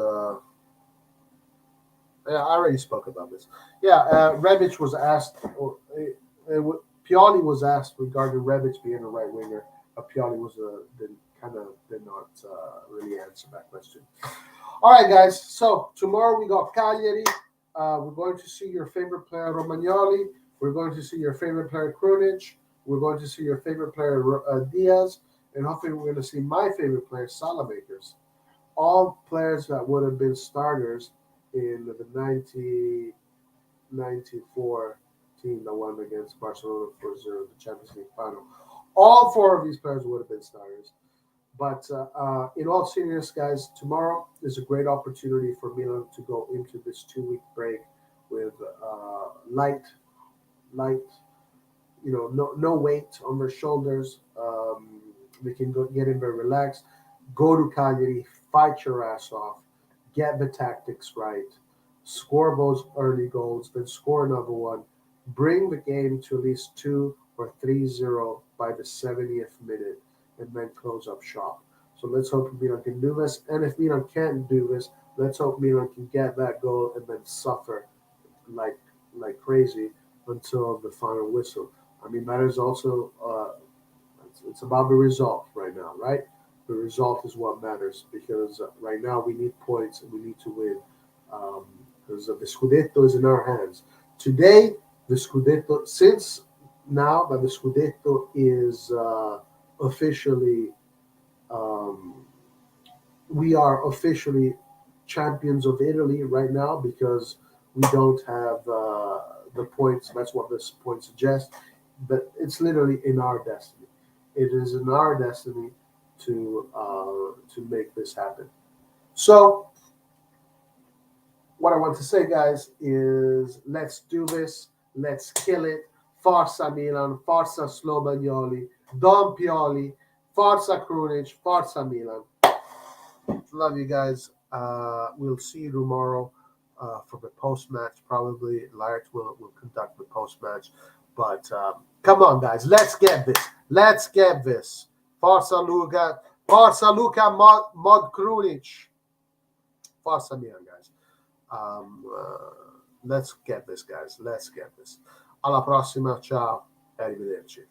yeah, I already spoke about this. Yeah, Rebic was asked, Pioli was asked regarding Rebic being a right winger. Pioli was did not really answer that question. All right, guys. So tomorrow we got Cagliari. We're going to see your favorite player Romagnoli. We're going to see your favorite player Krunic. We're going to see your favorite player Diaz, and hopefully we're going to see my favorite player Salamakers. All players that would have been starters in the 1994 team that won against Barcelona for the Champions League final. All four of these players would have been starters. But in all seriousness, guys, tomorrow is a great opportunity for Milan to go into this 2-week break with light, no weight on their shoulders. They can get in very relaxed. Go to Cagliari, fight your ass off, get the tactics right, score those early goals, then score another one. Bring the game to at least 2 or 3-0 by the 70th minute, and then close up shop. So let's hope Milan can do this. And if Milan can't do this, let's hope Milan can get that goal and then suffer like crazy until the final whistle. I mean, that is also it's about the result right now, right? The result is what matters because right now we need points and we need to win because the scudetto is in our hands. Today, the scudetto, since now that the scudetto is officially, we are officially champions of Italy right now because we don't have the points. That's what this point suggests. But it's literally in our destiny. It is in our destiny to make this happen. So, what I want to say, guys, is let's do this. Let's kill it. Forza Milan, Forza Slobagnoli, Don Pioli, Forza Krunic, Forza Milan. Love you guys. We'll see you tomorrow for the post-match. Probably Lart will conduct the post-match. But come on, guys. Let's get this. Let's get this. Forza Luca. Forza Luca Mod Krunic. Forza Milan, guys. Let's get this, guys. Let's get this. Alla prossima, ciao e arrivederci.